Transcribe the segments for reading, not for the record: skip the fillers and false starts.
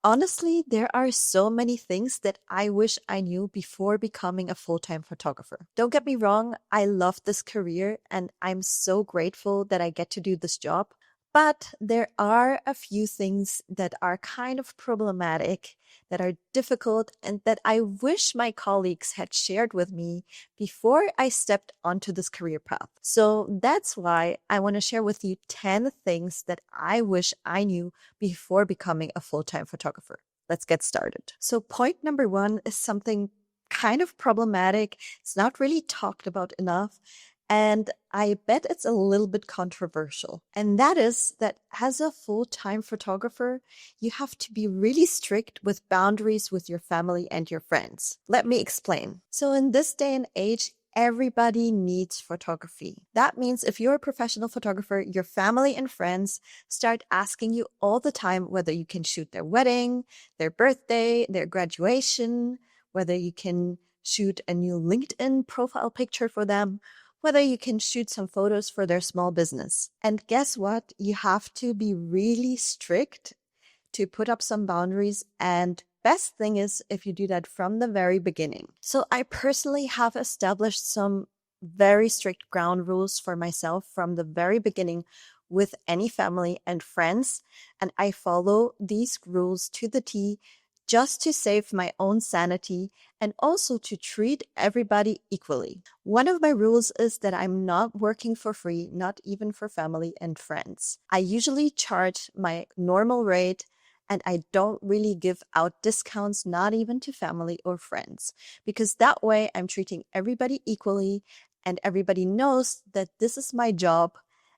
Honestly, there are so many things that I wish I knew before becoming a full-time photographer. Don't get me wrong, I love this career and I'm so grateful that I get to do this job. But there are a few things that are kind of problematic, that are difficult, and that I wish my colleagues had shared with me before I stepped onto this career path. So that's why I want to share with you 10 things that I wish I knew before becoming a full time photographer. Let's get started. So, point number one is something kind of problematic. It's not really talked about enough. And I bet it's a little bit controversial. And that is that as a full time photographer, you have to be really strict with boundaries with your family and your friends. Let me explain. So, in this day and age, everybody needs photography. That means if you're a professional photographer, your family and friends start asking you all the time whether you can shoot their wedding, their birthday, their graduation, whether you can shoot a new LinkedIn profile picture for them, whether you can shoot some photos for their small business. And guess what? You have to be really strict to put up some boundaries. And best thing is if you do that from the very beginning. So I personally have established some very strict ground rules for myself from the very beginning with any family and friends. And I follow these rules to the T just to save my own sanity and also to treat everybody equally. One of my rules is that I'm not working for free, not even for family and friends. I usually charge my normal rate and I don't really give out discounts, not even to family or friends, because that way I'm treating everybody equally and everybody knows that this is my job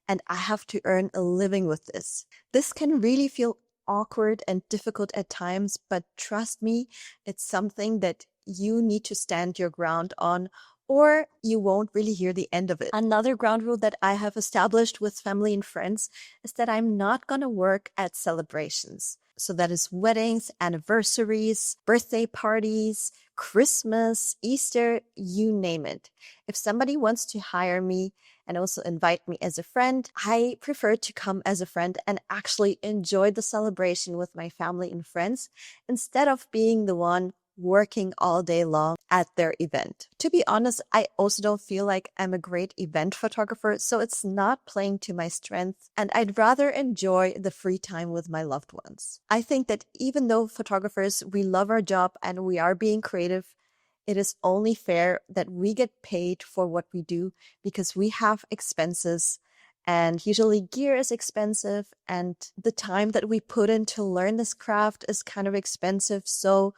and I have to earn a living with this. This can really feel awkward and difficult at times, but trust me, it's something that you need to stand your ground on or you won't really hear the end of it. Another ground rule that I have established with family and friends is that I'm not going to work at celebrations. So that is weddings, anniversaries, birthday parties, Christmas, Easter, you name it. If somebody wants to hire me and also invite me as a friend, I prefer to come as a friend and actually enjoy the celebration with my family and friends instead of being the one working all day long at their event. To be honest, I also don't feel like I'm a great event photographer, so it's not playing to my strengths, and I'd rather enjoy the free time with my loved ones. I think that even though photographers, we love our job and we are being creative, it is only fair that we get paid for what we do because we have expenses and usually gear is expensive and the time that we put in to learn this craft is kind of expensive. So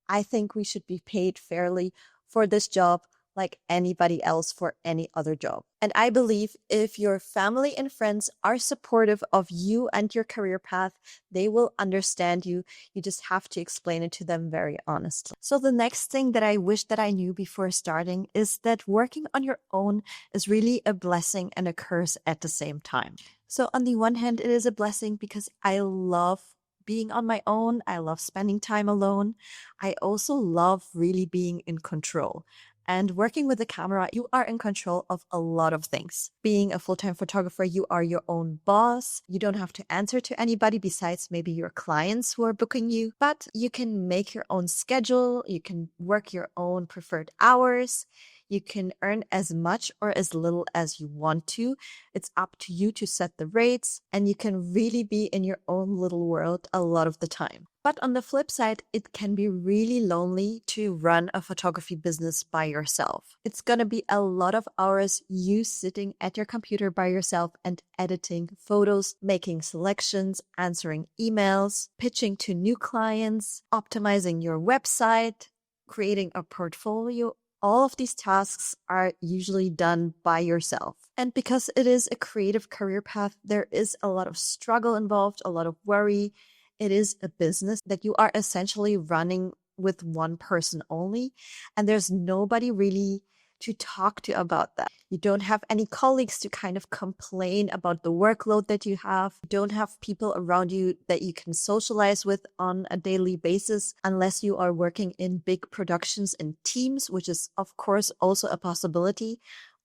I think we should be paid fairly for this job like anybody else for any other job. And I believe if your family and friends are supportive of you and your career path, they will understand you. You just have to explain it to them very honestly. So the next thing that I wish that I knew before starting is that working on your own is really a blessing and a curse at the same time. So on the one hand, it is a blessing because I love being on my own. I love spending time alone. I also love really being in control. And working with the camera, you are in control of a lot of things. Being a full time photographer, you are your own boss. You don't have to answer to anybody besides maybe your clients who are booking you, but you can make your own schedule. You can work your own preferred hours. You can earn as much or as little as you want to. It's up to you to set the rates, and you can really be in your own little world a lot of the time. But on the flip side, it can be really lonely to run a photography business by yourself. It's going to be a lot of hours you sitting at your computer by yourself and editing photos, making selections, answering emails, pitching to new clients, optimizing your website, creating a portfolio. All of these tasks are usually done by yourself. And because it is a creative career path, there is a lot of struggle involved, a lot of worry. It is a business that you are essentially running with one person only, and there's nobody really to talk to about that. You don't have any colleagues to kind of complain about the workload that you have. You don't have people around you that you can socialize with on a daily basis unless you are working in big productions and teams, which is, of course, also a possibility,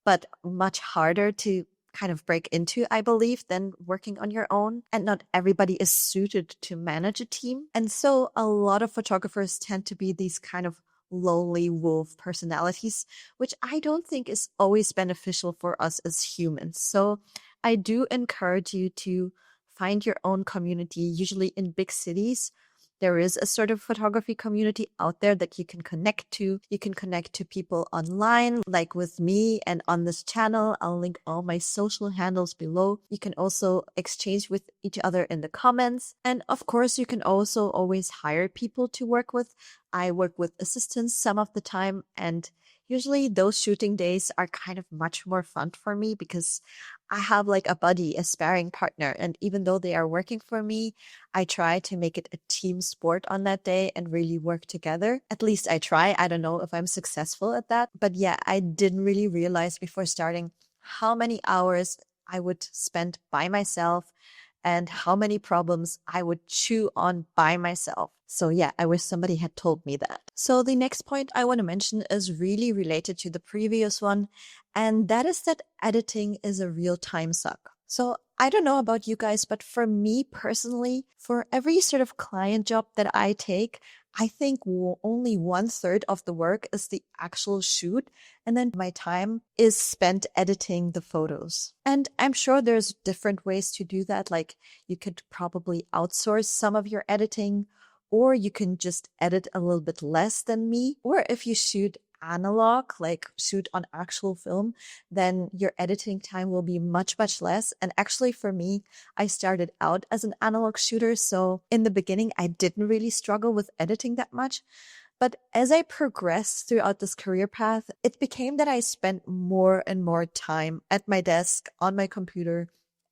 but much harder to kind of break into, I believe, than working on your own. And not everybody is suited to manage a team. And so a lot of photographers tend to be these kind of lonely wolf personalities, which I don't think is always beneficial for us as humans. So I do encourage you to find your own community, usually in big cities. There is a sort of photography community out there that you can connect to. You can connect to people online, like with me and on this channel. I'll link all my social handles below. You can also exchange with each other in the comments. And of course, you can also always hire people to work with. I work with assistants some of the time, and usually those shooting days are kind of much more fun for me because I have like a buddy, a sparring partner. And even though they are working for me, I try to make it a team sport on that day and really work together. At least I try. I don't know if I'm successful at that. But yeah, I didn't really realize before starting how many hours I would spend by myself and how many problems I would chew on by myself. So yeah, I wish somebody had told me that. So the next point I want to mention is really related to the previous one, and that is that editing is a real time suck. So I don't know about you guys, but for me personally, for every sort of client job that I take, I think only 1/3 of the work is the actual shoot. And then my time is spent editing the photos. And I'm sure there's different ways to do that. Like you could probably outsource some of your editing, or you can just edit a little bit less than me. Or if you shoot analog, like shoot on actual film, then your editing time will be much, much less. And actually, for me, I started out as an analog shooter. So in the beginning, I didn't really struggle with editing that much. But as I progressed throughout this career path, it became that I spent more and more time at my desk on my computer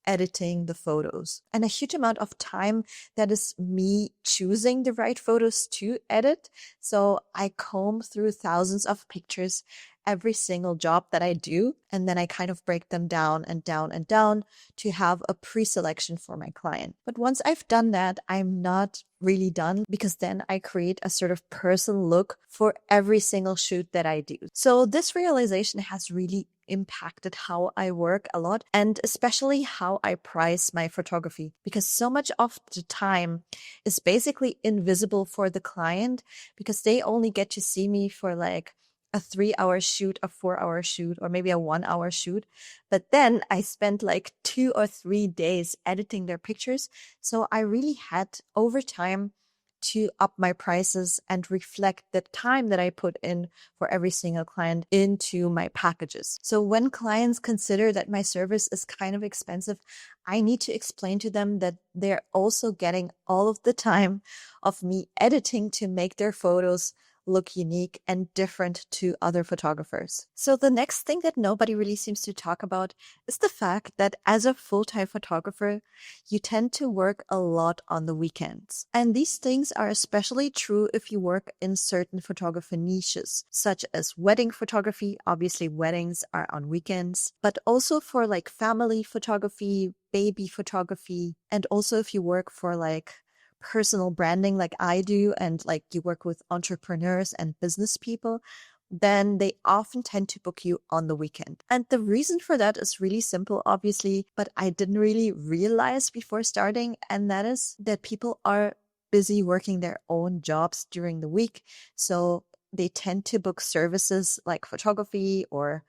editing the photos, and a huge amount of time that is me choosing the right photos to edit. So I comb through thousands of pictures every single job that I do, and then I kind of break them down and down and down to have a pre-selection for my client. But once I've done that, I'm not really done, because then I create a sort of personal look for every single shoot that I do. So this realization has really impacted how I work a lot, and especially how I price my photography, because so much of the time is basically invisible for the client, because they only get to see me for like a 3-hour shoot, a 4-hour shoot, or maybe a 1-hour shoot. But then I spent like 2 or 3 days editing their pictures. So I really had over time to up my prices and reflect the time that I put in for every single client into my packages. So when clients consider that my service is kind of expensive, I need to explain to them that they're also getting all of the time of me editing to make their photos look unique and different to other photographers. So the next thing that nobody really seems to talk about is the fact that as a full-time photographer, you tend to work a lot on the weekends. And these things are especially true if you work in certain photography niches, such as wedding photography. Obviously, weddings are on weekends, but also for like family photography, baby photography, and also if you work for like personal branding like I do, and like you work with entrepreneurs and business people, then they often tend to book you on the weekend. And the reason for that is really simple, obviously, but I didn't really realize before starting, and that is that people are busy working their own jobs during the week. So they tend to book services like photography or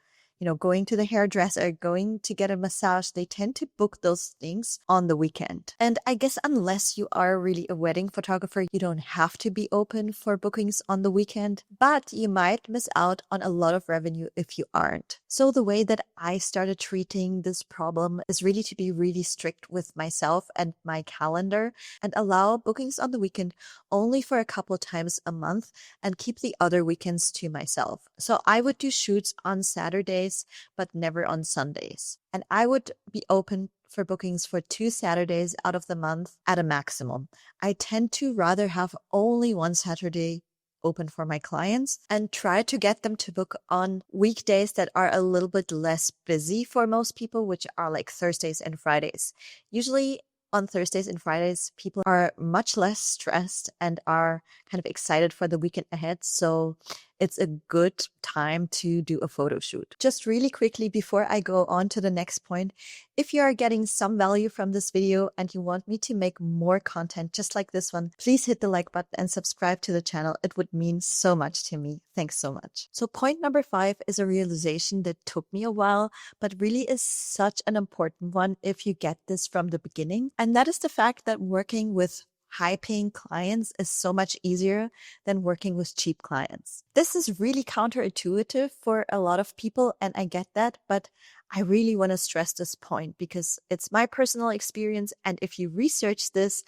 going to the hairdresser, going to get a massage. They tend to book those things on the weekend. And I guess unless you are really a wedding photographer, you don't have to be open for bookings on the weekend, but you might miss out on a lot of revenue if you aren't. So the way that I started treating this problem is really to be really strict with myself and my calendar and allow bookings on the weekend only for a couple times a month and keep the other weekends to myself. So I would do shoots on Saturdays, but never on Sundays. And I would be open for bookings for 2 Saturdays out of the month at a maximum. I tend to rather have only one Saturday open for my clients and try to get them to book on weekdays that are a little bit less busy for most people, which are like Thursdays and Fridays. Usually on Thursdays and Fridays, people are much less stressed and are kind of excited for the weekend ahead. So it's a good time to do a photo shoot. Just really quickly before I go on to the next point, if you are getting some value from this video and you want me to make more content just like this one, please hit the like button and subscribe to the channel. It would mean so much to me. Thanks so much. So point number 5 is a realization that took me a while, but really is such an important one if you get this from the beginning. And that is the fact that working with high-paying clients is so much easier than working with cheap clients. This is really counterintuitive for a lot of people, and I get that, but I really want to stress this point because it's my personal experience, and if you research this,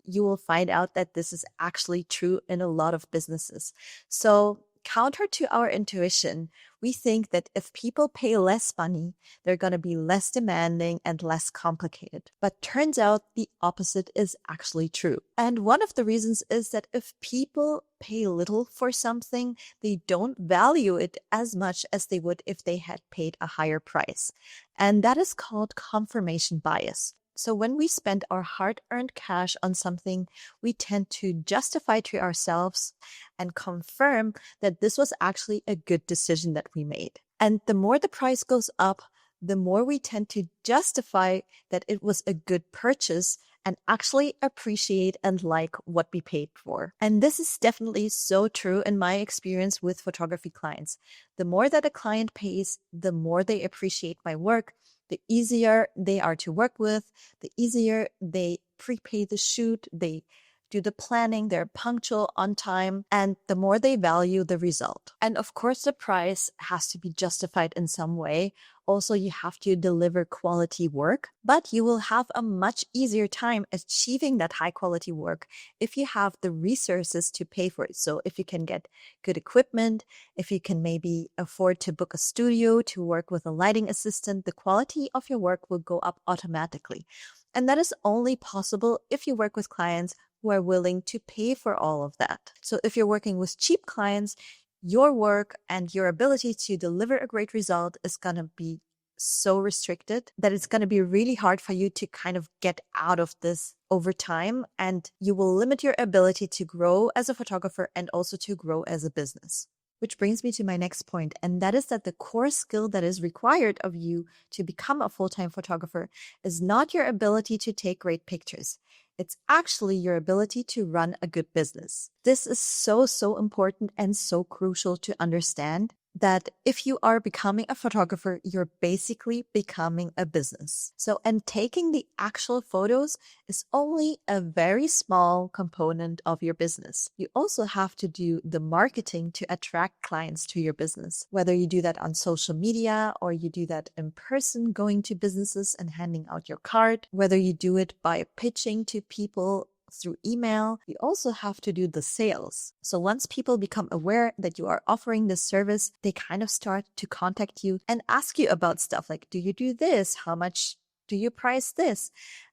you will find out that this is actually true in a lot of businesses. So counter to our intuition, we think that if people pay less money, they're going to be less demanding and less complicated. But turns out the opposite is actually true. And one of the reasons is that if people pay little for something, they don't value it as much as they would if they had paid a higher price. And that is called confirmation bias. So when we spend our hard-earned cash on something, we tend to justify to ourselves and confirm that this was actually a good decision that we made. And the more the price goes up, the more we tend to justify that it was a good purchase and actually appreciate and like what we paid for. And this is definitely so true in my experience with photography clients. The more that a client pays, the more they appreciate my work, the easier they are to work with, the easier they prepay the shoot, they do the planning, they're punctual, on time, and the more they value the result. And of course, the price has to be justified in some way. Also, you have to deliver quality work, but you will have a much easier time achieving that high quality work if you have the resources to pay for it. So if you can get good equipment, if you can maybe afford to book a studio to work with a lighting assistant, the quality of your work will go up automatically. And that is only possible if you work with clients who are willing to pay for all of that. So if you're working with cheap clients, your work and your ability to deliver a great result is going to be so restricted that it's going to be really hard for you to kind of get out of this over time. And you will limit your ability to grow as a photographer and also to grow as a business. Which brings me to my next point, and that is that the core skill that is required of you to become a full-time photographer is not your ability to take great pictures. It's actually your ability to run a good business. This is so important and so crucial to understand that if you are becoming a photographer, you're basically becoming a business. So, and taking the actual photos is only a very small component of your business. You also have to do the marketing to attract clients to your business, whether you do that on social media or you do that in person, going to businesses and handing out your card, whether you do it by pitching to people through email. You also have to do the sales. So once people become aware that you are offering this service, they kind of start to contact you and ask you about stuff like, do you do this? How much do you price this?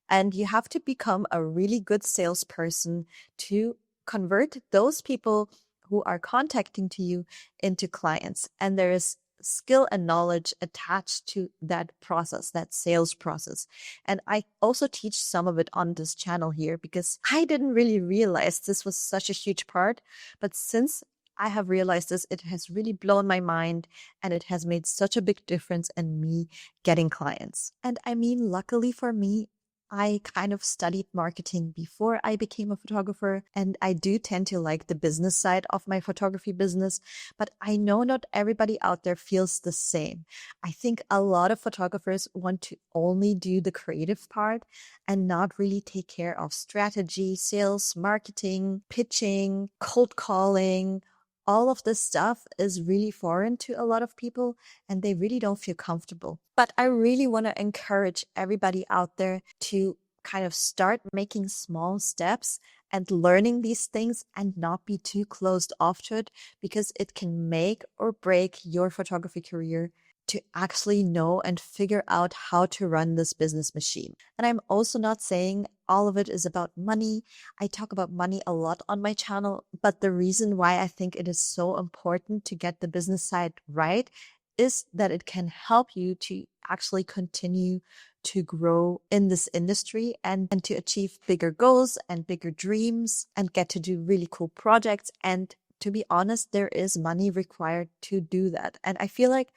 And you have to become a really good salesperson to convert those people who are contacting to you into clients. And there is skill and knowledge attached to that process, that sales process. And I also teach some of it on this channel here because I didn't really realize this was such a huge part. But since I have realized this, it has really blown my mind and it has made such a big difference in me getting clients. And I mean, luckily for me, I kind of studied marketing before I became a photographer, and I do tend to like the business side of my photography business, but I know not everybody out there feels the same. I think a lot of photographers want to only do the creative part and not really take care of strategy, sales, marketing, pitching, cold calling. All of this stuff is really foreign to a lot of people and they really don't feel comfortable. But I really want to encourage everybody out there to kind of start making small steps and learning these things and not be too closed off to it because it can make or break your photography career to actually know and figure out how to run this business machine. And I'm also not saying all of it is about money. I talk about money a lot on my channel, but the reason why I think it is so important to get the business side right is that it can help you to actually continue to grow in this industry and to achieve bigger goals and bigger dreams and get to do really cool projects and to be honest, there is money required to do that. And I feel like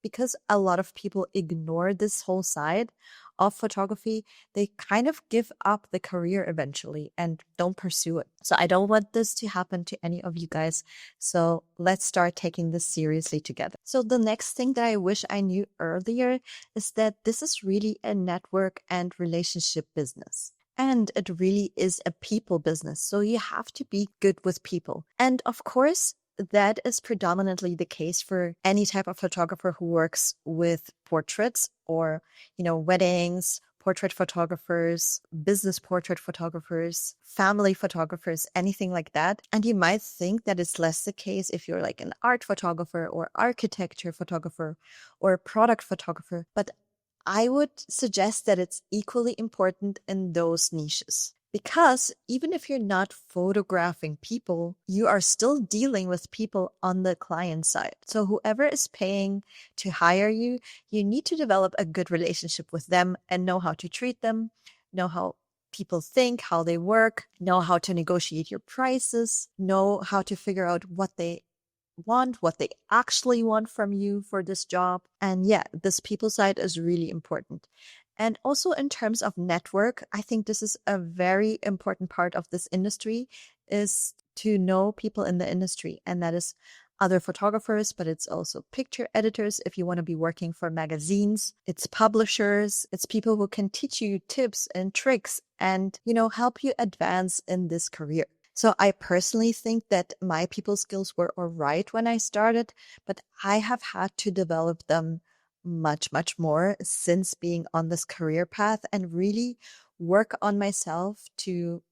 because a lot of people ignore this whole side of photography, they kind of give up the career eventually and don't pursue it. So I don't want this to happen to any of you guys. So let's start taking this seriously together. So the next thing that I wish I knew earlier is that this is really a network and relationship business. And it really is a people business. So you have to be good with people. And of course, that is predominantly the case for any type of photographer who works with portraits or, weddings, portrait photographers, business portrait photographers, family photographers, anything like that. And you might think that it's less the case if you're like an art photographer or architecture photographer or product photographer. But I would suggest that it's equally important in those niches. Because even if you're not photographing people, you are still dealing with people on the client side. So whoever is paying to hire you, you need to develop a good relationship with them and know how to treat them, know how people think, how they work, know how to negotiate your prices, know how to figure out what they want, what they actually want from you for this job. And yeah, this people side is really important. And also in terms of network, I think this is a very important part of this industry is to know people in the industry. And that is other photographers, but it's also picture editors if you want to be working for magazines. It's publishers, it's people who can teach you tips and tricks and, help you advance in this career. So I personally think that my people skills were all right when I started, but I have had to develop them much, much more since being on this career path and really work on myself to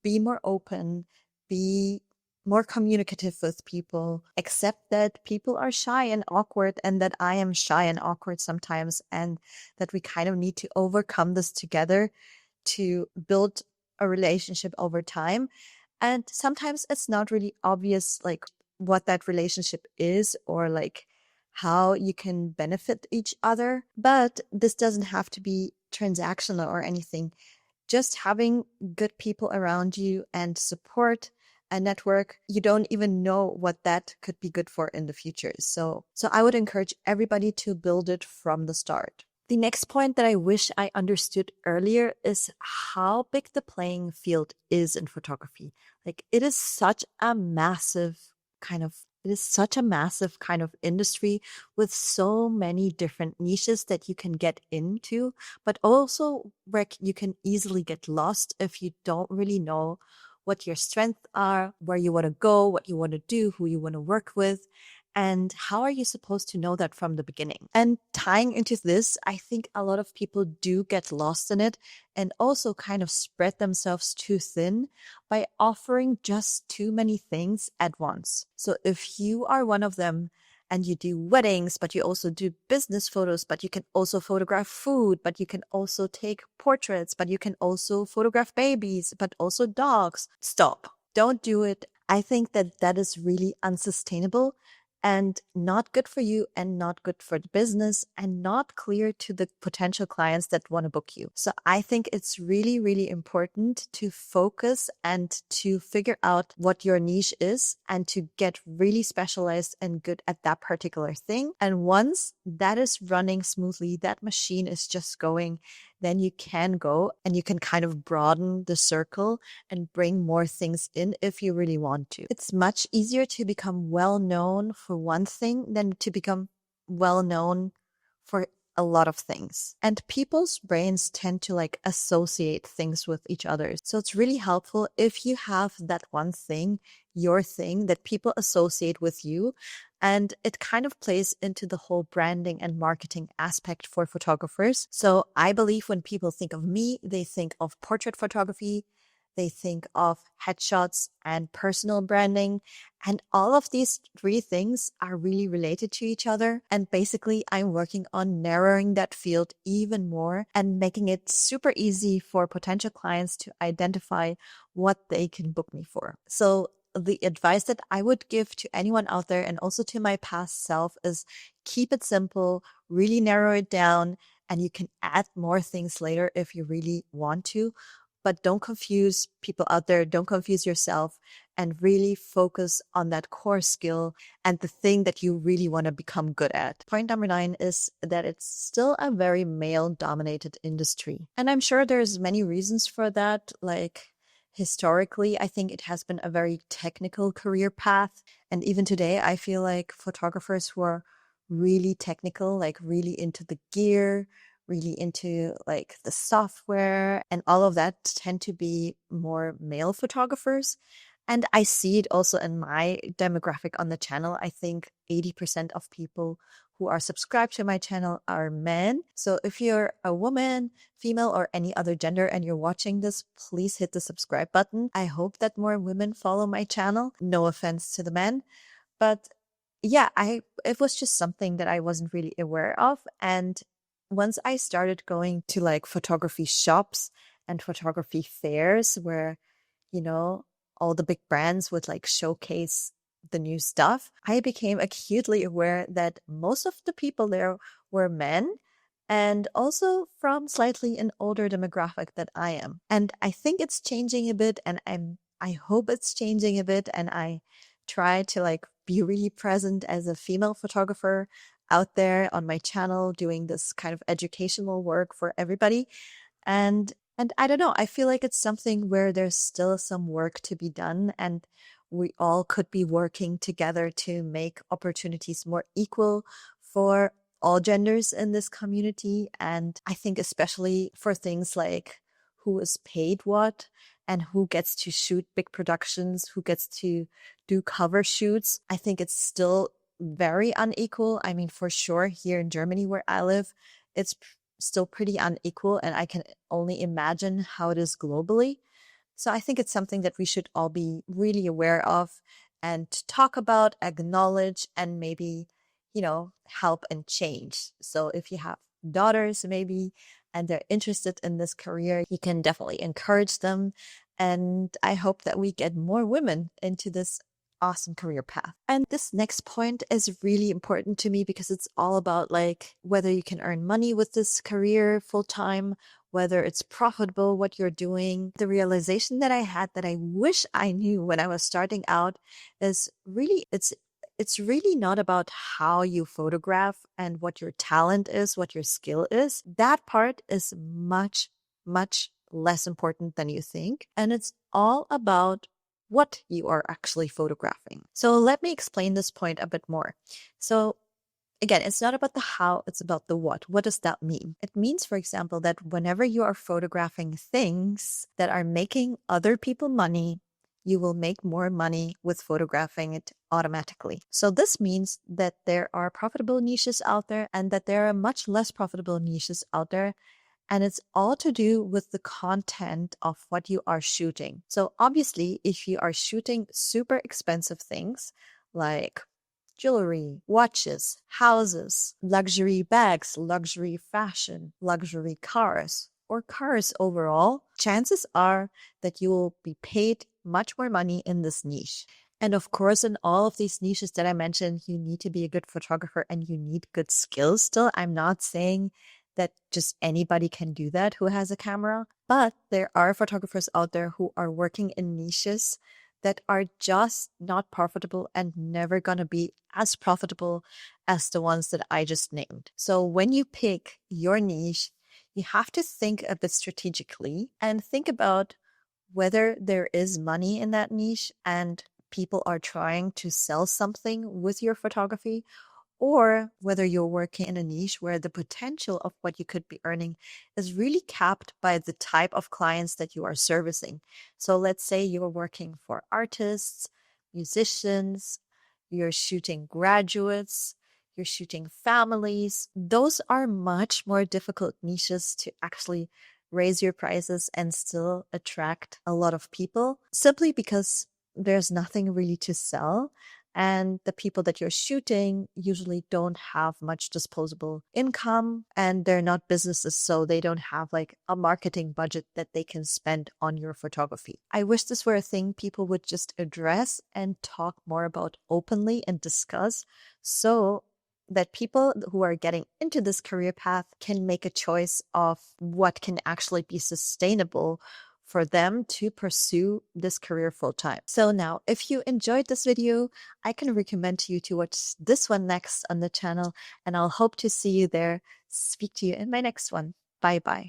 be more open, be more communicative with people, accept that people are shy and awkward and that I am shy and awkward sometimes, and that we kind of need to overcome this together to build a relationship over time. And sometimes it's not really obvious, like what that relationship is or like how you can benefit each other. But this doesn't have to be transactional or anything. Just having good people around you and support a network, you don't even know what that could be good for in the future. So I would encourage everybody to build it from the start. The next point that I wish I understood earlier is how big the playing field is in photography. Like it is such a massive kind of industry with so many different niches that you can get into, but also where you can easily get lost if you don't really know what your strengths are, where you want to go, what you want to do, who you want to work with. And how are you supposed to know that from the beginning? And tying into this, I think a lot of people do get lost in it and also kind of spread themselves too thin by offering just too many things at once. So if you are one of them and you do weddings, but you also do business photos, but you can also photograph food, but you can also take portraits, but you can also photograph babies, but also dogs, stop. Don't do it. I think that that is really unsustainable and not good for you and not good for the business and not clear to the potential clients that want to book you. So I think it's really, really important to focus and to figure out what your niche is and to get really specialized and good at that particular thing. And once that is running smoothly, that machine is just going, then you can go and you can kind of broaden the circle and bring more things in if you really want to. It's much easier to become well known for one thing than to become well known for a lot of things. And people's brains tend to like associate things with each other. So it's really helpful if you have that one thing, your thing that people associate with you. And it kind of plays into the whole branding and marketing aspect for photographers. So I believe when people think of me, they think of portrait photography, they think of headshots and personal branding. And all of these three things are really related to each other. And basically, I'm working on narrowing that field even more and making it super easy for potential clients to identify what they can book me for. So the advice that I would give to anyone out there and also to my past self is keep it simple, really narrow it down, and you can add more things later if you really want to. But don't confuse people out there. Don't confuse yourself and really focus on that core skill and the thing that you really want to become good at. Point number 9 is that it's still a very male dominated industry. And I'm sure there's many reasons for that. Like historically, I think it has been a very technical career path. And even today, I feel like photographers who are really technical, like really into the gear, really into like the software and all of that tend to be more male photographers. And I see it also in my demographic on the channel. I think 80% of people who are subscribed to my channel are men. So if you're a woman, female, or any other gender and you're watching this, please hit the subscribe button. I hope that more women follow my channel. No offense to the men. But yeah, it was just something that I wasn't really aware of. And once I started going to like photography shops and photography fairs where, you know, all the big brands would like showcase the new stuff, I became acutely aware that most of the people there were men and also from slightly an older demographic that I am. And I think it's changing a bit and I hope it's changing a bit and I try to like be really present as a female photographer out there on my channel doing this kind of educational work for everybody. And I don't know, I feel like it's something where there's still some work to be done and we all could be working together to make opportunities more equal for all genders in this community. And I think especially for things like who is paid what and who gets to shoot big productions, who gets to do cover shoots, I think it's still very unequal. I mean, for sure, here in Germany where I live, it's still pretty unequal, and I can only imagine how it is globally. So I think it's something that we should all be really aware of and talk about, acknowledge, and maybe, help and change. So if you have daughters, maybe, and they're interested in this career, you can definitely encourage them. And I hope that we get more women into this awesome career path. And this next point is really important to me because it's all about like whether you can earn money with this career full time, whether it's profitable what you're doing. The realization that I had that I wish I knew when I was starting out is really it's really not about how you photograph and what your talent is, what your skill is. That part is much, much less important than you think. And it's all about what you are actually photographing. So let me explain this point a bit more. So again, it's not about the how, it's about the what. What does that mean? It means, for example, that whenever you are photographing things that are making other people money, you will make more money with photographing it automatically. So this means that there are profitable niches out there and that there are much less profitable niches out there. And it's all to do with the content of what you are shooting. So obviously, if you are shooting super expensive things like jewelry, watches, houses, luxury bags, luxury fashion, luxury cars, or cars overall, chances are that you will be paid much more money in this niche. And of course, in all of these niches that I mentioned, you need to be a good photographer and you need good skills still. I'm not saying that just anybody can do that who has a camera, but there are photographers out there who are working in niches that are just not profitable and never going to be as profitable as the ones that I just named. So when you pick your niche, you have to think a bit strategically and think about whether there is money in that niche and people are trying to sell something with your photography, or whether you're working in a niche where the potential of what you could be earning is really capped by the type of clients that you are servicing. So let's say you're working for artists, musicians, you're shooting graduates, you're shooting families. Those are much more difficult niches to actually raise your prices and still attract a lot of people simply because there's nothing really to sell. And the people that you're shooting usually don't have much disposable income and they're not businesses. So they don't have like a marketing budget that they can spend on your photography. I wish this were a thing people would just address and talk more about openly and discuss so that people who are getting into this career path can make a choice of what can actually be sustainable for them to pursue this career full time. So now, if you enjoyed this video, I can recommend you to watch this one next on the channel, and I'll hope to see you there. Speak to you in my next one. Bye bye.